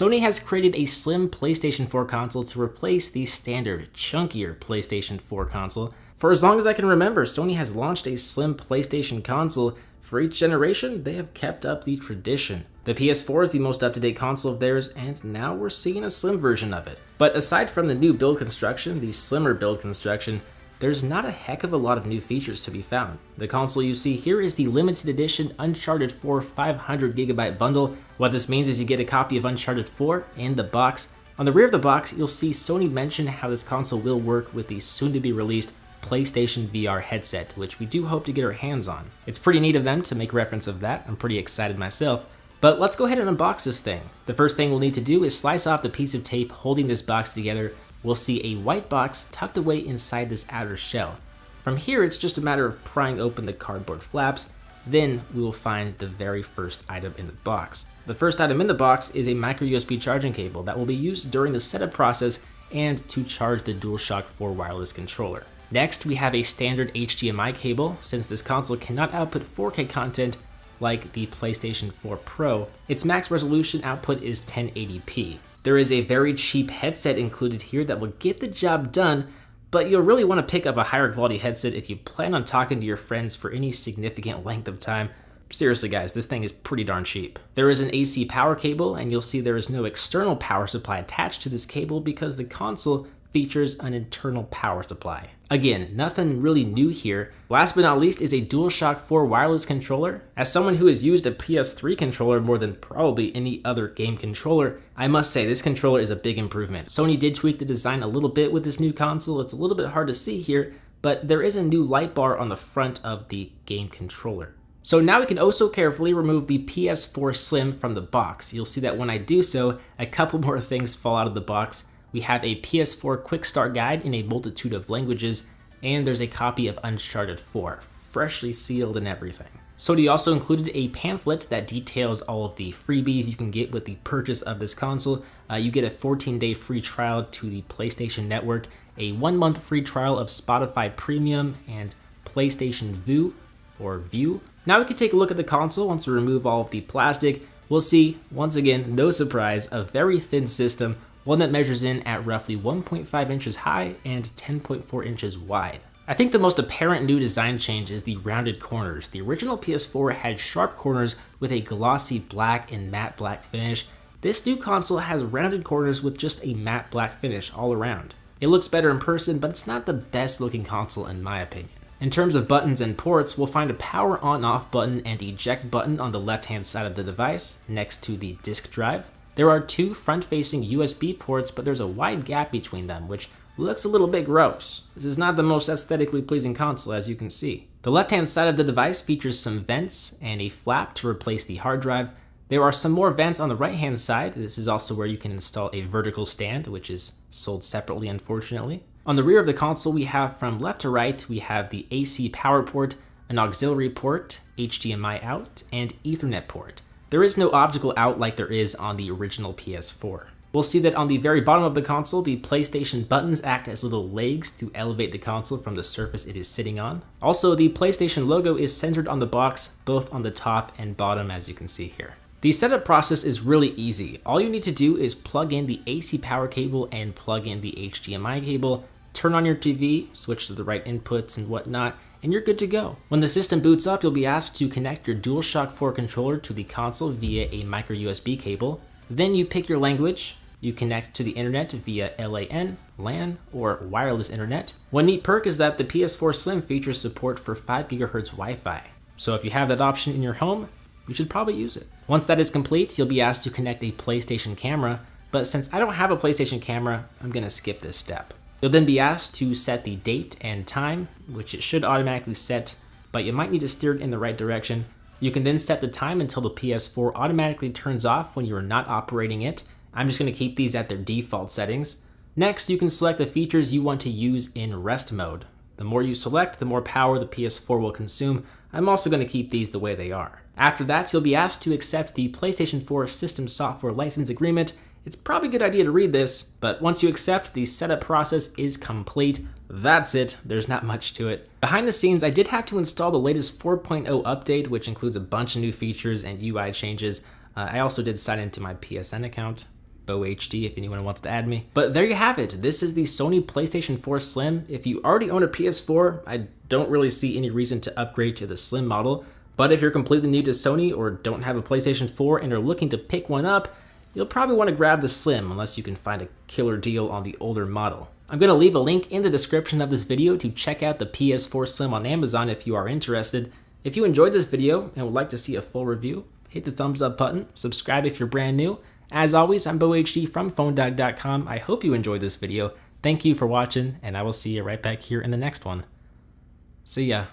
Sony has created a slim PlayStation 4 console to replace the standard, chunkier PlayStation 4 console. For as long as I can remember, Sony has launched a slim PlayStation console. For each generation, they have kept up the tradition. The PS4 is the most up-to-date console of theirs, and now we're seeing a slim version of it. But aside from the new build construction, the slimmer build construction, there's not a heck of a lot of new features to be found. The console you see here is the limited edition Uncharted 4 500GB bundle. What this means is you get a copy of Uncharted 4 in the box. On the rear of the box, you'll see Sony mention how this console will work with the soon-to-be-released PlayStation VR headset, which we do hope to get our hands on. It's pretty neat of them to make reference of that. I'm pretty excited myself. But let's go ahead and unbox this thing. The first thing we'll need to do is slice off the piece of tape holding this box together. We'll see a white box tucked away inside this outer shell. From here, it's just a matter of prying open the cardboard flaps. Then we will find the very first item in the box. The first item in the box is a micro USB charging cable that will be used during the setup process and to charge the DualShock 4 wireless controller. Next, we have a standard HDMI cable. Since this console cannot output 4K content like the PlayStation 4 Pro, its max resolution output is 1080p. There is a very cheap headset included here that will get the job done, but you'll really want to pick up a higher quality headset if you plan on talking to your friends for any significant length of time. Seriously guys, this thing is pretty darn cheap. There is an AC power cable, and you'll see there is no external power supply attached to this cable because the console features an internal power supply. Again, nothing really new here. Last but not least is a DualShock 4 wireless controller. As someone who has used a PS3 controller more than probably any other game controller, I must say this controller is a big improvement. Sony did tweak the design a little bit with this new console. It's a little bit hard to see here, but there is a new light bar on the front of the game controller. So now we can also carefully remove the PS4 Slim from the box. You'll see that when I do so, a couple more things fall out of the box. We have a PS4 quick start guide in a multitude of languages, and there's a copy of Uncharted 4, freshly sealed and everything. Sony also included a pamphlet that details all of the freebies you can get with the purchase of this console. You get a 14-day free trial to the PlayStation Network, a 1-month free trial of Spotify Premium and PlayStation Vue, or View. Now we can take a look at the console once we remove all of the plastic. We'll see, once again, no surprise, a very thin system, one that measures in at roughly 1.5 inches high and 10.4 inches wide. I think the most apparent new design change is the rounded corners. The original PS4 had sharp corners with a glossy black and matte black finish. This new console has rounded corners with just a matte black finish all around. It looks better in person, but it's not the best looking console in my opinion. In terms of buttons and ports, we'll find a power on-off button and eject button on the left-hand side of the device next to the disk drive. There are two front-facing USB ports, but there's a wide gap between them, which looks a little bit gross. This is not the most aesthetically pleasing console, as you can see. The left-hand side of the device features some vents and a flap to replace the hard drive. There are some more vents on the right-hand side. This is also where you can install a vertical stand, which is sold separately, unfortunately. On the rear of the console, we have from left to right, we have the AC power port, an auxiliary port, HDMI out, and Ethernet port. There is no optical out like there is on the original PS4. We'll see that on the very bottom of the console, the PlayStation buttons act as little legs to elevate the console from the surface it is sitting on. Also, the PlayStation logo is centered on the box, both on the top and bottom, as you can see here. The setup process is really easy. All you need to do is plug in the AC power cable and plug in the HDMI cable, turn on your TV, switch to the right inputs and whatnot, and you're good to go. When the system boots up, you'll be asked to connect your DualShock 4 controller to the console via a micro USB cable. Then you pick your language. You connect to the internet via LAN, or wireless internet. One neat perk is that the PS4 Slim features support for 5 GHz Wi-Fi. So if you have that option in your home, you should probably use it. Once that is complete, you'll be asked to connect a PlayStation camera, but since I don't have a PlayStation camera, I'm gonna skip this step. You'll then be asked to set the date and time, which it should automatically set, but you might need to steer it in the right direction. You can then set the time until the PS4 automatically turns off when you are not operating it. I'm just going to keep these at their default settings. Next, you can select the features you want to use in rest mode. The more you select, the more power the PS4 will consume. I'm also going to keep these the way they are. After that, you'll be asked to accept the PlayStation 4 System Software License Agreement. It's probably a good idea to read this, but once you accept, the setup process is complete. That's it, there's not much to it. Behind the scenes, I did have to install the latest 4.0 update, which includes a bunch of new features and UI changes. I also did sign into my PSN account. BoHD if anyone wants to add me. But there you have it. This is the Sony PlayStation 4 Slim. If you already own a PS4, I don't really see any reason to upgrade to the Slim model. But if you're completely new to Sony or don't have a PlayStation 4 and are looking to pick one up, you'll probably want to grab the Slim unless you can find a killer deal on the older model. I'm going to leave a link in the description of this video to check out the PS4 Slim on Amazon if you are interested. If you enjoyed this video and would like to see a full review, hit the thumbs up button, subscribe if you're brand new. As always, I'm BoHD from PhoneDog.com. I hope you enjoyed this video. Thank you for watching, and I will see you right back here in the next one. See ya.